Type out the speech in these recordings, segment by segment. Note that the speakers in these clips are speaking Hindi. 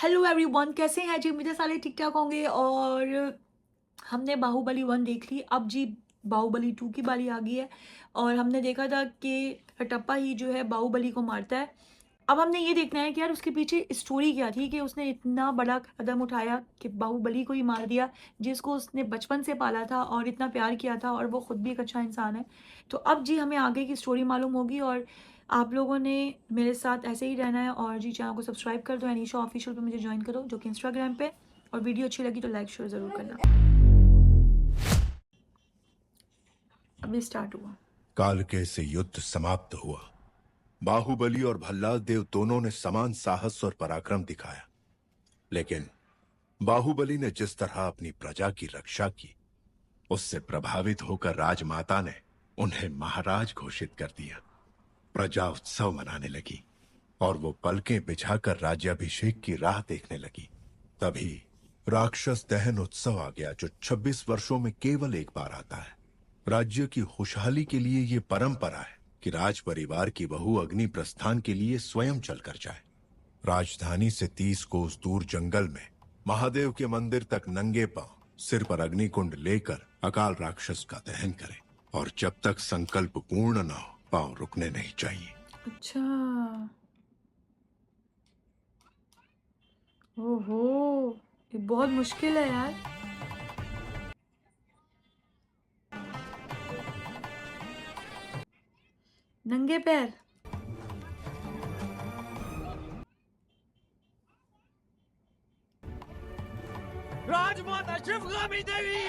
हेलो एवरीवन, कैसे हैं जी? मुझे सारे ठीक ठाक होंगे। और हमने बाहुबली 1 देख ली। अब जी बाहुबली 2 की बारी आ गई है। और हमने देखा था कि कटप्पा ही जो है बाहुबली को मारता है। अब हमने ये देखना है कि यार उसके पीछे स्टोरी क्या थी कि उसने इतना बड़ा कदम उठाया कि बाहुबली को ही मार दिया, जिसको उसने बचपन से पाला था और इतना प्यार किया था, और वो खुद भी एक अच्छा इंसान है। तो अब जी हमें आगे की स्टोरी मालूम होगी। और आप लोगों ने मेरे साथ ऐसे ही रहना है। और जी चैनल को सब्सक्राइब कर दो, एनीशा ऑफिशियल पे मुझे ज्वाइन करो जो कि इंस्टाग्राम पे। और वीडियो अच्छी लगी तो लाइक शेयर ज़रूर करना। अभी स्टार्ट हुआ। कालके से युद्ध समाप्त हुआ। बाहुबली और भल्लाल देव दोनों ने समान साहस और पराक्रम दिखाया, लेकिन बाहुबली ने जिस तरह अपनी प्रजा की रक्षा की, उससे प्रभावित होकर राजमाता ने उन्हें महाराज घोषित कर दिया। प्रजा उत्सव मनाने लगी और वो पलकें बिछाकर राज्याभिषेक की राह देखने लगी। तभी राक्षस दहन उत्सव आ गया, जो 26 वर्षों में केवल एक बार आता है। राज्य की खुशहाली के लिए ये परंपरा है कि राज परिवार की बहू अग्नि प्रस्थान के लिए स्वयं चलकर जाए। राजधानी से 30 कोस दूर जंगल में महादेव के मंदिर तक नंगे पांव सिर पर अग्निकुंड लेकर अकाल राक्षस का दहन करे, और जब तक संकल्प पूर्ण न हो पांव रुकने नहीं चाहिए। अच्छा। ओहो, ये बहुत मुश्किल है यार। नंगे पैर। राजमाता शिवगामी देवी,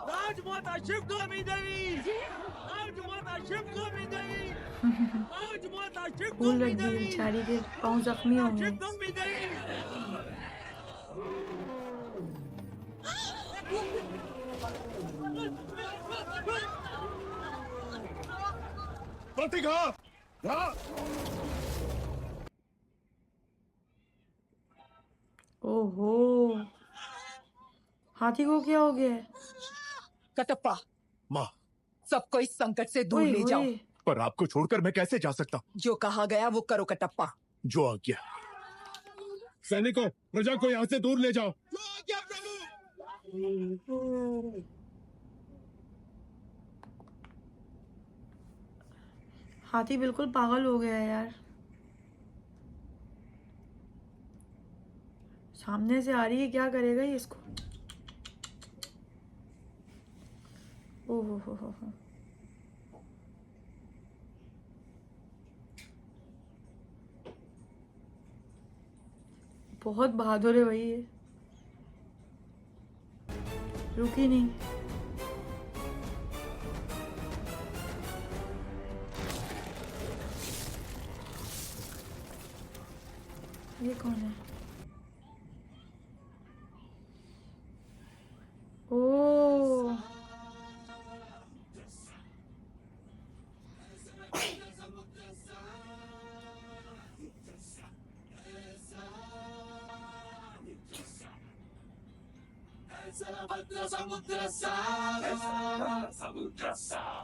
राजमाता शिवगामी देवी, राजमाता शिवगामी देवी, राजमाता फूल शिवगामी रख दिए देवी, बेचारी के पाँव जख्मी होंगे। शिवगामी देवी। प्रतिघा ओहो, हाथी को क्या हो गया है? कटप्पा, माँ, सबको इस संकट से दूर ओए ले जाओ। होए। पर आपको छोड़कर मैं कैसे जा सकता हूँ? जो कहा गया वो करो कटप्पा। जो आज्ञा। सैनिकों, प्रजा को यहाँ से दूर ले जाओ। हाथी बिल्कुल पागल हो गया है यार। सामने से आ रही है, क्या करेगा ये इसको? ओहो हो। बहुत बहादुर है भाई ये, रुकी नहीं। ये कौन है? ओ,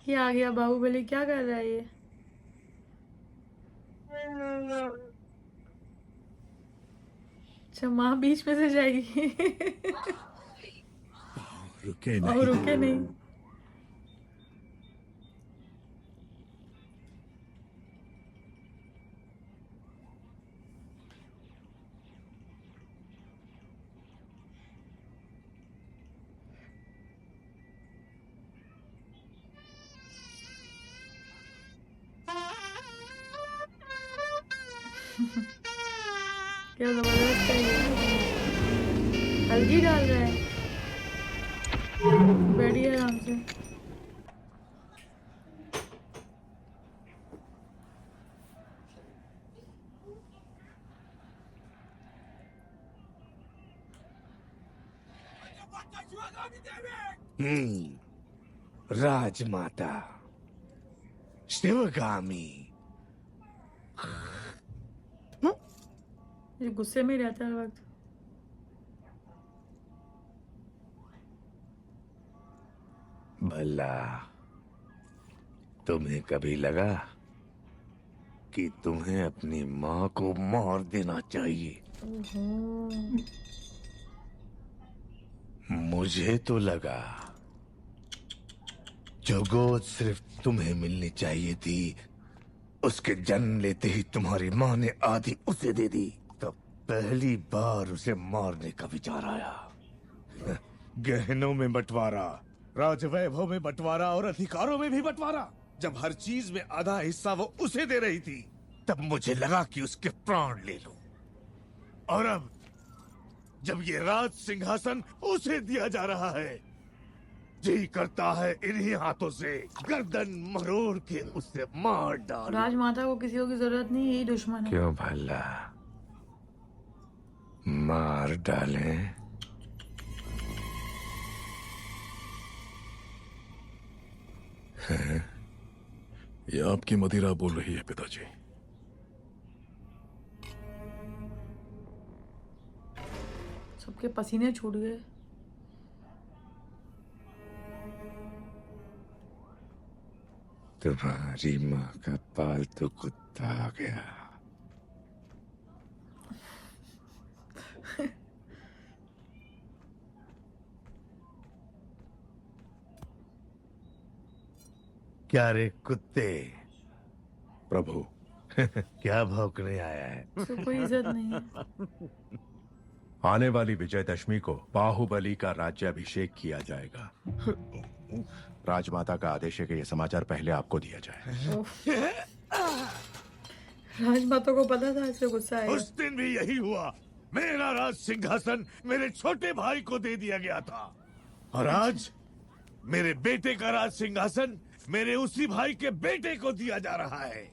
ये आ गया बाहुबली। क्या कर रहा है ये? अच्छा, माँ बीच में से जाएगी। रुके और नहीं। रुके नहीं। क्या जबरदस्त है ये। हल्दी डाल रहा है। बैठिए आराम से। राजमाता शिवगामी। ये गुस्से में ही रहता है हर वक्त। भला तुम्हें कभी लगा कि तुम्हें अपनी माँ को मार देना चाहिए? ओहो। मुझे तो लगा जो गोद सिर्फ तुम्हें मिलनी चाहिए थी, उसके जन्म लेते ही तुम्हारी माँ ने आधी उसे दे दी। तब पहली बार उसे मारने का विचार आया। गहनों में बंटवारा, राजवैभव में बंटवारा और अधिकारों में भी बंटवारा। जब हर चीज में आधा हिस्सा वो उसे दे रही थी, तब मुझे लगा कि उसके प्राण ले लूं। और अब जब ये राज सिंहासन उसे दिया जा रहा है, जी करता है इन्हीं हाथों से गर्दन मरोड़ के उसे मार डाल। राजमाता को किसी की जरूरत नहीं, यही दुश्मन है। क्यों भला मार डालें? ये आपकी मदिरा बोल रही है पिताजी। सबके पसीने छूट गए। तुम्हारी माँ का पालतू कुत्ता आ गया। क्या रे कुत्ते, प्रभु, क्या भौंकने आया है? उसको कोई इज्जत नहीं है। आने वाली विजयदशमी को बाहुबली का राज्याभिषेक किया जाएगा। राजमाता का आदेश है कि यह समाचार पहले आपको दिया जाए। राजमाता को पता था इससे गुस्सा आएगा। उस दिन भी यही हुआ। मेरा राज सिंहासन मेरे छोटे भाई को दे दिया गया था, और आज मेरे बेटे का राज सिंहासन मेरे उसी भाई के बेटे को दिया जा रहा है।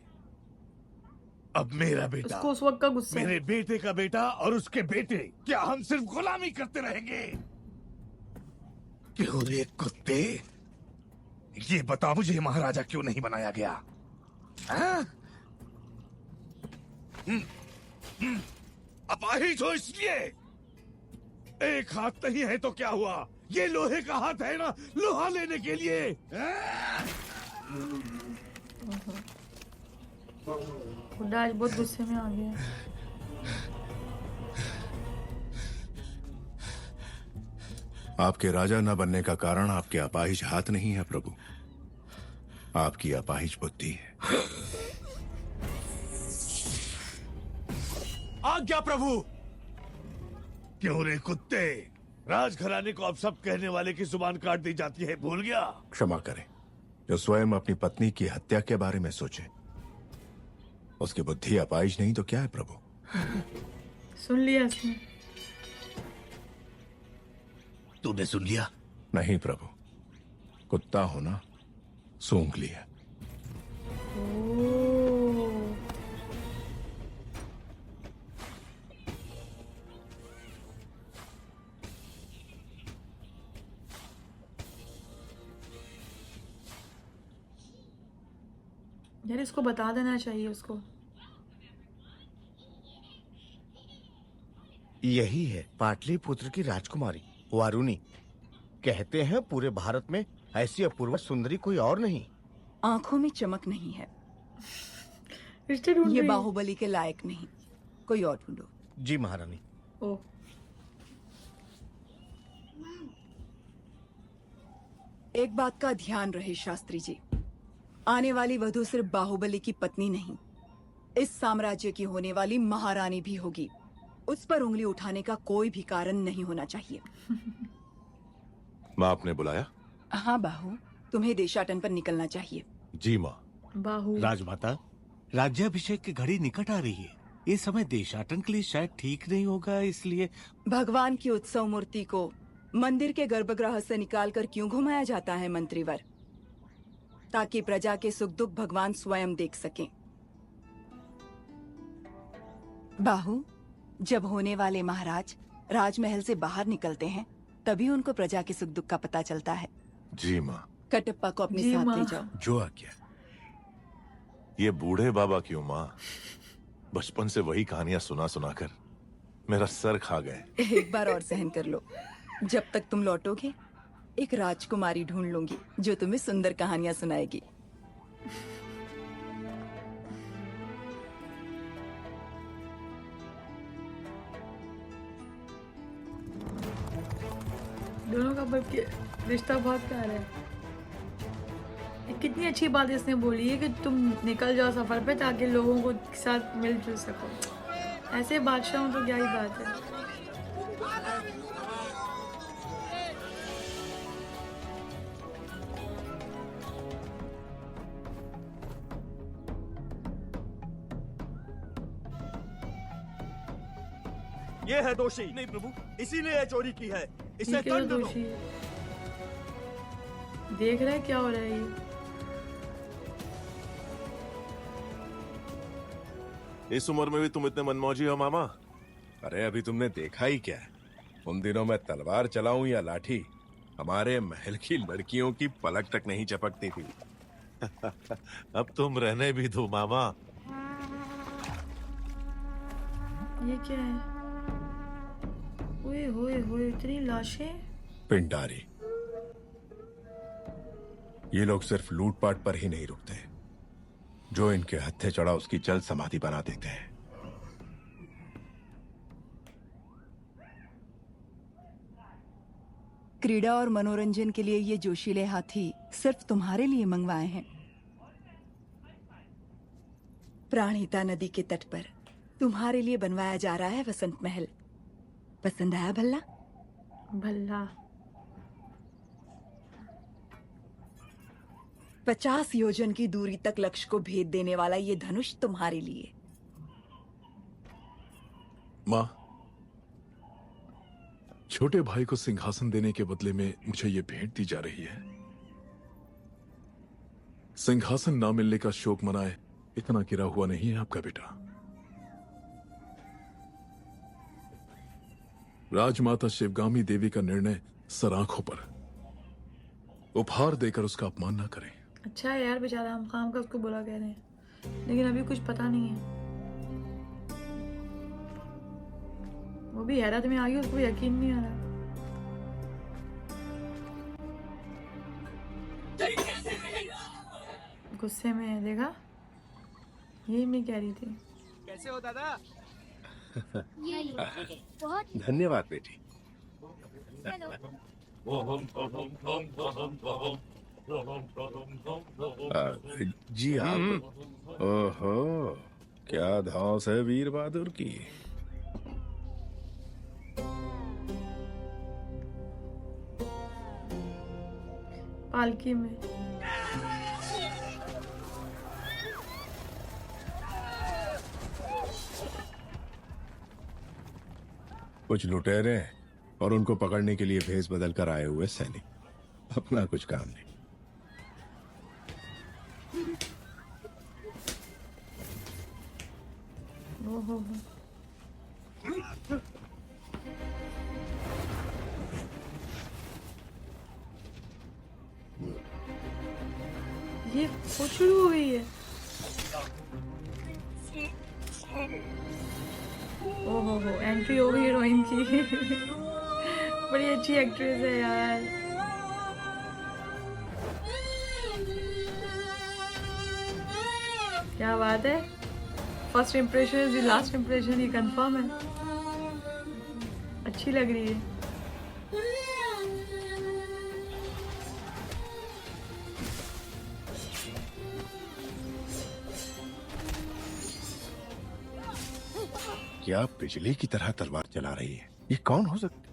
अब मेरा बेटा, उसको उस वक्त का गुस्सा है। मेरे बेटे का बेटा और उसके बेटे, क्या हम सिर्फ गुलामी करते रहेंगे? क्यों रे कुत्ते, ये बता मुझे महाराजा क्यों नहीं बनाया गया? हाँ? अपाहिज हो इसलिए। एक हाथ नहीं है तो क्या हुआ, ये लोहे का हाथ है ना, लोहा लेने के लिए। बुड्ढा आज बहुत गुस्से में आ गया है। आपके राजा न बनने का कारण आपके अपाहिज हाथ नहीं है प्रभु, आपकी अपाहिज बुद्धि है। आज्ञा प्रभु। क्यों रे कुत्ते, राजघराने को अब सब कहने वाले की जुबान काट दी जाती है, भूल गया? क्षमा करें, जो स्वयं अपनी पत्नी की हत्या के बारे में सोचे, उसकी बुद्धि अपाहिज नहीं तो क्या है प्रभु? सुन लिया इसने। तूने सुन लिया? नहीं प्रभु, कुत्ता होना सूंघ लिया। ओह, यार इसको बता देना चाहिए उसको। यही है पाटलिपुत्र की राजकुमारी वारुणी। कहते हैं पूरे भारत में ऐसी अपूर्व सुंदरी कोई और नहीं। आंखों में चमक नहीं है, रिश्ते ढूंढ ये रही है। बाहुबली के लायक नहीं, कोई और ढूंढो। जी महारानी। ओह, एक बात का ध्यान रहे शास्त्री जी, आने वाली वधू सिर्फ बाहुबली की पत्नी नहीं, इस साम्राज्य की होने वाली महारानी भी होगी। उस पर उंगली उठाने का कोई भी कारण नहीं होना चाहिए। माँ आपने बुलाया? हाँ बाहु, तुम्हें देशाटन पर निकलना चाहिए। जी माँ। बाहु। राजमाता, राज्याभिषेक की घड़ी निकट आ रही है। ये समय देशाटन के लिए शायद ठीक नहीं होगा, इसलिए भगवान की उत्सव मूर्ति को मंदिर के गर्भगृह से निकालकर क्यों घुमाया जाता है मंत्रीवर? ताकि प्रजा के सुख दुख भगवान स्वयं देख सकें। बाहु, जब होने वाले महाराज राजमहल से बाहर निकलते हैं, तभी उनको प्रजा के सुख दुख का पता चलता है। जी माँ। कटप्पा को अपने जी साथ माँ। ले जाओ। जो आज्ञा। ये बूढ़े बाबा क्यों माँ? बचपन से वही कहानियां सुना सुना कर मेरा सर खा गए। एक बार और सहन कर लो। जब तक तुम लौटोगे, एक राजकुमारी ढूंढ लूंगी जो तुम्हें सुंदर कहानियां सुनाएगी। दोनों का बल्कि रिश्ता बहुत प्यारा है। कितनी अच्छी बात इसने बोली है कि तुम निकल जाओ सफर पे ताकि लोगों को साथ मिलजुल सको। ऐसे बादशाह हो तो क्या ही बात है। ये है दोषी। नहीं प्रभु, इसीलिए ये चोरी की है। इसे ठीक है दंड दो। दोषी देख रहे क्या हो रहा है ये। इस उम्र में भी तुम इतने मनमौजी हो मामा? अरे अभी तुमने देखा ही क्या है? उन दिनों मैं तलवार चलाऊं या लाठी, हमारे महल की लड़कियों की पलक तक नहीं चपकती थी। अब तुम रहने भी दो मामा। ये क्या है? ओए होए होए, इतनी लाशें। पिंडारी, ये लोग सिर्फ लूटपाट पर ही नहीं रुकते, जो इनके हत्थे चढ़ा उसकी जल समाधि बना देते हैं। क्रीड़ा और मनोरंजन के लिए ये जोशीले हाथी सिर्फ तुम्हारे लिए मंगवाए हैं। प्राणहिता नदी के तट पर तुम्हारे लिए बनवाया जा रहा है वसंत महल। पसंद आया भल्ला? भल्ला 50 योजन की दूरी तक लक्ष्य को भेद देने वाला ये धनुष तुम्हारे लिए। माँ, छोटे भाई को सिंहासन देने के बदले में मुझे ये भेंट दी जा रही है। सिंहासन ना मिलने का शोक मनाए इतना गिरा हुआ नहीं है आपका बेटा। राजमाता शिवगामी देवी का निर्णय सर आंखों पर, उपहार देकर उसका अपमान ना करें। अच्छा है यार, बेचारा हम काम का उसको बुरा कह रहे हैं, लेकिन अभी कुछ पता नहीं है। वो भी हैरत में आ गई, उसको यकीन नहीं आ रहा। गुस्से में है, देखा? यही मैं कह रही थी। कैसे हो दादा? धन्यवाद बेटी। जी आप। ओहो, क्या धौस है वीर बहादुर की। पालकी में कुछ लुटेरे और उनको पकड़ने के लिए भेष बदल कर आए हुए सैनिक, अपना कुछ काम नहीं। ओहो, ये खुद शुरू हो गई है। ओहो हो, एंट्री हो गई हीरोइन की। बड़ी अच्छी एक्ट्रेस है यार। क्या बात है, first impression is the last impression, ये कंफर्म है। अच्छी लग रही है। क्या बिजली की तरह तलवार चला रही है? ये कौन हो सकता है?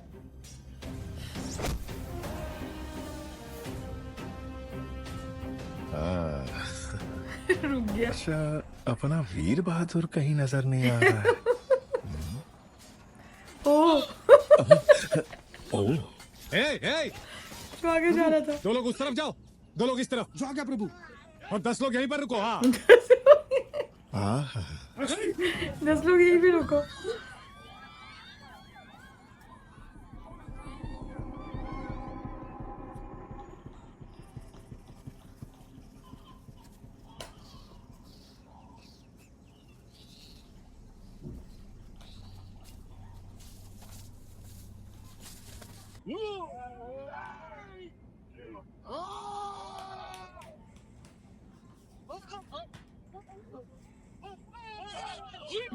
रुक गया। अच्छा, अपना वीर बहादुर कहीं नजर नहीं आ रहा है। ओह, ओह, जो आगे जा रहा था। 2 लोग उस तरफ जाओ, 2 लोग इस तरफ। जो आगे प्रभु, और 10 लोग यहीं पर रुको। हाँ। 10 लोग यहीं पे रुको।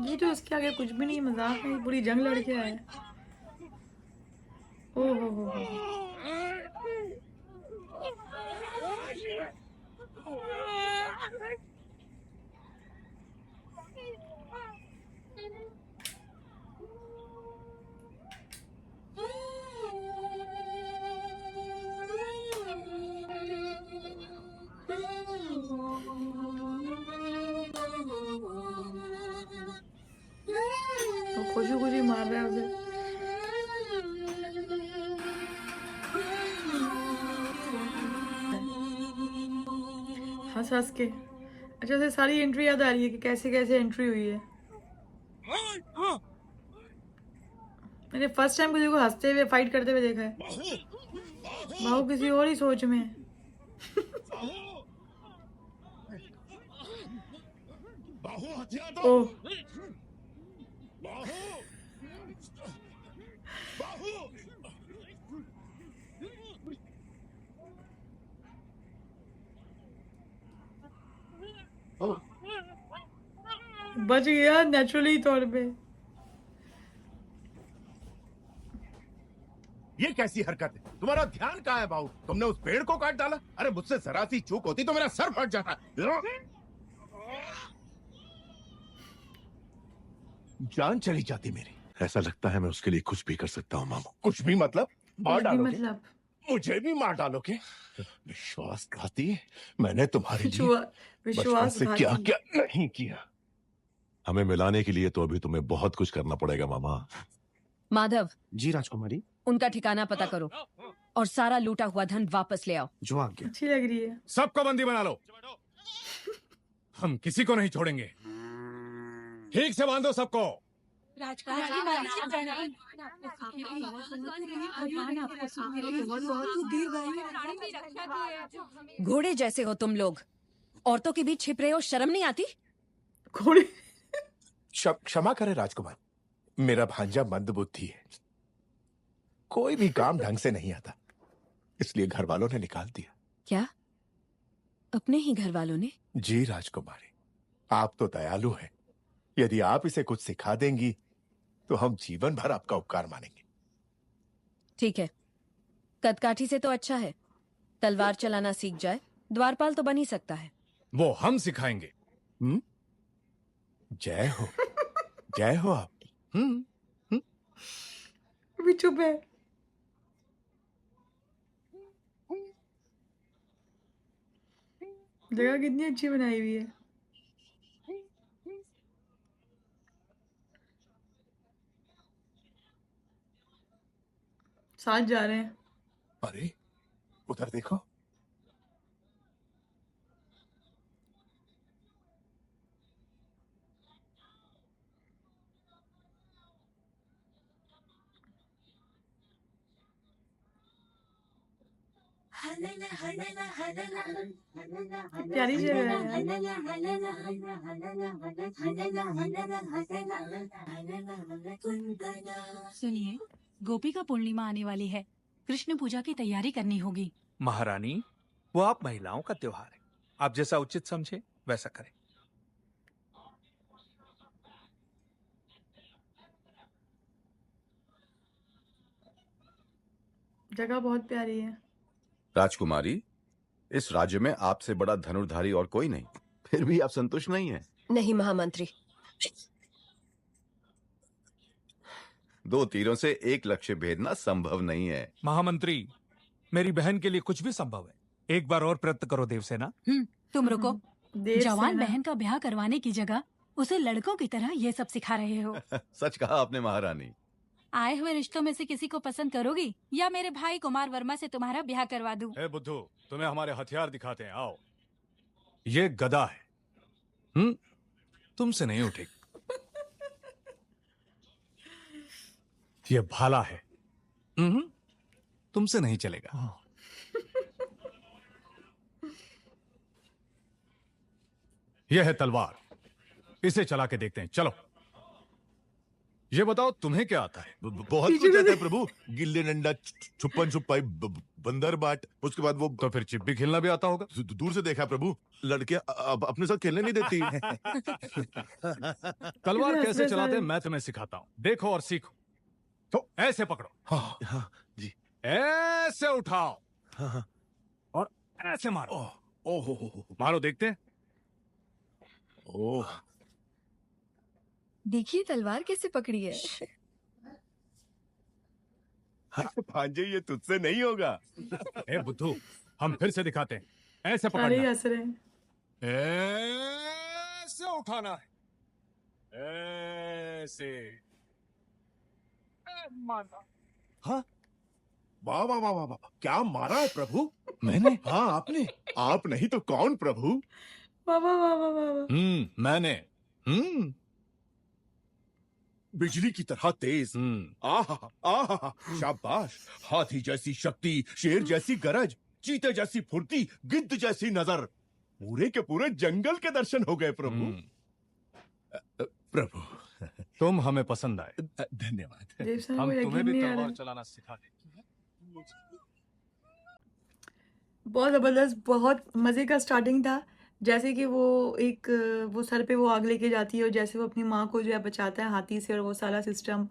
ये तो इसके आगे कुछ भी नहीं, मजाक है, पूरी जंग लड़ के आया है। ओ हो। खुशी खुशी मार रहा है उसे। हंस हंस के। अच्छा, उसे सारी एंट्री याद आ रही है कि कैसे कैसे एंट्री हुई है। मैंने फर्स्ट टाइम किसी को हंसते हुए फाइट करते हुए देखा है। बाहु किसी और ही सोच में है। ओह, बच गया नेचुरली तौर पे। ये कैसी हरकत है? तुम्हारा ध्यान कहाँ है बाबू? तुमने उस पेड़ को काट डाला। अरे मुझसे जरा सी चूक होती तो मेरा सर फट जाता। जान चली जाती मेरी। ऐसा लगता है मैं उसके लिए कुछ भी कर सकता हूँ मामू। कुछ भी मतलब? मार कुछ भी डालोगे? मतलब मुझे भी मार डालोगे? विश्वासघाती, मैंने तुम्हारे लिए बचपन विश्वास से क्या क्या नहीं किया। हमें मिलाने के लिए तो अभी तुम्हें बहुत कुछ करना पड़ेगा मामा। माधव, जी राजकुमारी, उनका ठिकाना पता करो और सारा लूटा हुआ धन वापस ले आओ। जो आज्ञा। अच्छी लग रही है। सबको बंदी बना लो। हम किसी को नहीं छोड़ेंगे। ठीक से बांधो सबको। घोड़े जैसे हो तुम लोग, औरतों के बीच छिप रहे हो, शर्म नहीं आती? घोड़े। क्षमा करें राजकुमार, मेरा भांजा मंदबुद्धि है, कोई भी काम ढंग से नहीं आता, इसलिए घर वालों ने निकाल दिया। क्या अपने ही घर वालों ने? जी राजकुमारी, आप तो दयालु हैं। यदि आप इसे कुछ सिखा देंगी तो हम जीवन भर आपका उपकार मानेंगे। ठीक है, कदकाठी से तो अच्छा है, तलवार चलाना सीख जाए, द्वारपाल तो बन ही सकता है। वो हम सिखाएंगे। जय हो, जय हो आप। भी चुप है। जगह कितनी अच्छी बनाई हुई है। साथ जा रहे हैं। अरे उधर देखो। प्यारी जगह है यार। सुनिए, गोपी का पूर्णिमा आने वाली है, कृष्ण पूजा की तैयारी करनी होगी। महारानी, वो आप महिलाओं का त्योहार है, आप जैसा उचित समझे वैसा करें। जगह बहुत प्यारी है। राजकुमारी, इस राज्य में आपसे बड़ा धनुर्धारी और कोई नहीं, फिर भी आप संतुष्ट नहीं हैं। नहीं महामंत्री, 2 तीरों से एक लक्ष्य भेदना संभव नहीं है। महामंत्री, मेरी बहन के लिए कुछ भी संभव है, एक बार और प्रयत्न करो देवसेना। तुम रुको। जवान सेना। बहन का ब्याह करवाने की जगह उसे लड़कों की तरह ये सब सिखा रहे हो। सच कहा आपने महारानी। आए हुए रिश्तों में से किसी को पसंद करोगी या मेरे भाई कुमार वर्मा से तुम्हारा ब्याह करवा दूं? ए बुद्धू, तुम्हें हमारे हथियार दिखाते हैं, आओ। ये गदा है, तुमसे नहीं उठेगी। ये भाला है, तुमसे नहीं चलेगा। यह है तलवार, इसे चला के देखते हैं, चलो। ये बताओ तुम्हें क्या आता है? बहुत कुछ आता है प्रभु। गिल्ली डंडा, छुपन छुपाई, बंदर बाट, उसके बाद वो तो फिर चिप्पी खेलना भी आता होगा। दूर से देखा प्रभु, लड़कियां अपने साथ खेलने नहीं देती। तलवार कैसे चलाते हैं मैं तुम्हें सिखाता हूँ, देखो और सीखो। तो ऐसे पकड़ो, हाँ जी, ऐसे उठाओ, और ऐसे मारो। ओहो, मारो, देखते हैं। ओह, देखिए तलवार कैसे पकड़ी है। भांजे, ये तुझसे नहीं होगा। ए बुद्धू, हम फिर से दिखाते हैं, ऐसे सारे पकड़ना, हंस रहे हैं। ऐसे उठाना है, ऐसे, हाँ, वाह वाह वाह वाह वाह, क्या मारा है प्रभु? मैंने? हाँ आपने। आप नहीं तो कौन प्रभु? वाह वाह वाह वाह वाह वाह। मैंने। बिजली की तरह तेज। आहा आहा, शाबाश। हाथी जैसी शक्ति, शेर जैसी गरज, चीते जैसी फुर्ती, गिद्ध जैसी नजर। पूरे के पूरे जंगल के दर्शन हो गए प्रभु। प्रभु तुम हमें पसंद आए। धन्यवाद। देवसेना हम को तुम्हें यकीन भी नहीं आ तलवार रहा। चलाना सिखा देंगे। बहुत ज़बरदस्त, बहुत मज़े का स्टार्टिंग था। जैसे कि वो एक वो सर पे वो आग लेके जाती है और जैसे वो अपनी माँ को जो है बचाता है हाथी से और वो सारा सिस्टम,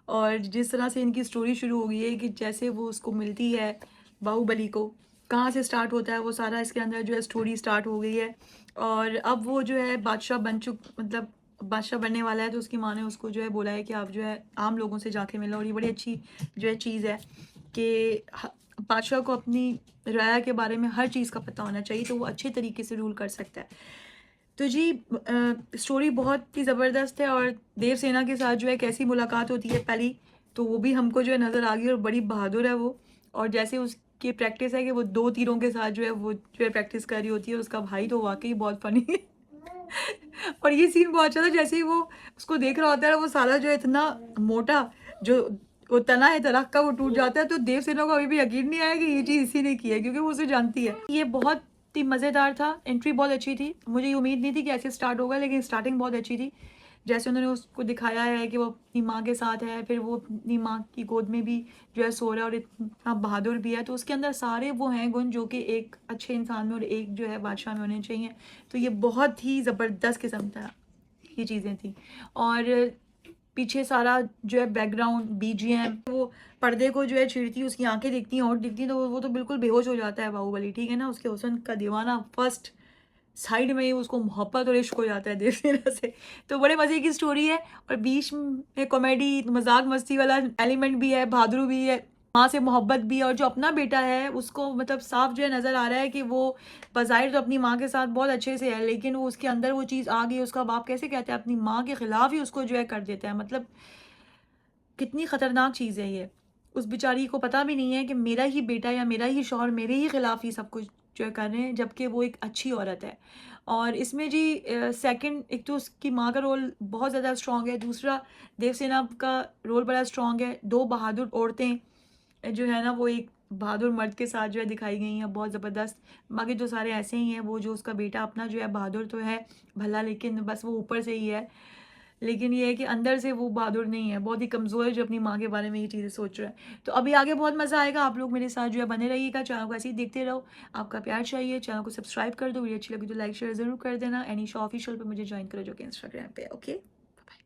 और जिस तरह से इनकी स्टोरी शुरू हो गई है कि जैसे वो उसको मिलती है बाहुबली को, कहाँ से स्टार्ट होता है वो सारा इसके अंदर जो है स्टोरी स्टार्ट हो गई है। और अब वो जो है बादशाह मतलब बादशाह बनने वाला है, तो उसकी माँ ने उसको जो है बोला है कि आप जो है आम लोगों से जाके मिलो। और ये बड़ी अच्छी जो है चीज़ है कि बादशाह को अपनी राया के बारे में हर चीज़ का पता होना चाहिए, तो वो अच्छे तरीके से रूल कर सकता है। तो जी स्टोरी बहुत ही ज़बरदस्त है। और देवसेना के साथ जो है कैसी मुलाकात होती है पहली, तो वो भी हमको जो है नज़र आ गई और बड़ी बहादुर है वो। और जैसे उसकी प्रैक्टिस है कि वो 2 तीरों के साथ जो है वो जो है प्रैक्टिस कर रही होती है, उसका भाई तो वाकई बहुत फ़नी है। और ये सीन बहुत अच्छा था, जैसे ही वो उसको देख रहा होता है वो सारा जो है इतना मोटा जो वो तना है दरख्त का वो टूट जाता है, तो देवसेना को अभी भी यकीन नहीं आया कि ये चीज़ इसी ने की है, क्योंकि वो उसे जानती है। ये बहुत ही मज़ेदार था, एंट्री बहुत अच्छी थी। मुझे ये उम्मीद नहीं थी कि ऐसे स्टार्ट होगा, लेकिन स्टार्टिंग बहुत अच्छी थी। जैसे उन्होंने उसको दिखाया है कि वो अपनी माँ के साथ है, फिर वो अपनी माँ की गोद में भी जो है सो रहा है और इतना बहादुर भी है, तो उसके अंदर सारे वो हैं गुण जो कि एक अच्छे इंसान में और एक जो है बादशाह में होने चाहिए। तो ये बहुत ही ज़बरदस्त किस्म का ये चीज़ें थी। और पीछे सारा जो है बैकग्राउंड बीजीएम, वो पर्दे को जो है छेड़ती, उसकी आंखें दिखती हैं और दिखती हैं, तो वो तो बिल्कुल बेहोश हो जाता है बाहुबली, ठीक है ना। उसके हुस्न का दीवाना फर्स्ट साइड में ही उसको मोहब्बत और इश्क हो जाता है देवसेना से। तो बड़े मज़े की स्टोरी है और बीच में कॉमेडी मजाक मस्ती वाला एलिमेंट भी है, बहादुर भी है, माँ से मोहब्बत भी है। और जो अपना बेटा है उसको मतलब साफ जो है नज़र आ रहा है कि वो बज़ाहिर तो अपनी माँ के साथ बहुत अच्छे से है, लेकिन वो उसके अंदर वो चीज़ आ गई। उसका बाप कैसे कहते हैं अपनी माँ के ख़िलाफ़ ही उसको जो है कर देता है। मतलब कितनी ख़तरनाक चीज़ है ये। उस बेचारी को पता भी नहीं है कि मेरा ही बेटा या मेरा ही शौहर मेरे ही ख़िलाफ़ ही सब कुछ जो है कर रहे हैं, जबकि वो एक अच्छी औरत है। और इसमें जी सेकंड, एक तो उसकी माँ का रोल बहुत ज़्यादा स्ट्रॉन्ग है, दूसरा देवसेना का रोल बड़ा स्ट्रॉन्ग है। 2 बहादुर औरतें जो है ना वो एक बहादुर मर्द के साथ जो है दिखाई गई हैं, बहुत ज़बरदस्त। बाकी तो सारे ऐसे ही हैं। वो जो उसका बेटा अपना जो है बहादुर तो है भला, लेकिन बस वो ऊपर से ही है, लेकिन ये है कि अंदर से वो बहादुर नहीं है, बहुत ही कमज़ोर है जो अपनी माँ के बारे में ये चीज़ें सोच रहा है। तो अभी आगे बहुत मज़ा आएगा। आप लोग मेरे साथ जो है बने रहिएगा, चैनल को ऐसे ही देखते रहो। आपका प्यार चाहिए, चैनल को सब्सक्राइब कर दो, वीडियो अच्छी लगी तो लाइक शेयर ज़रूर कर देना। एनीशा ऑफिशियल पे मुझे ज्वाइन करो जो कि इंस्टाग्राम पे है। Okay, bye.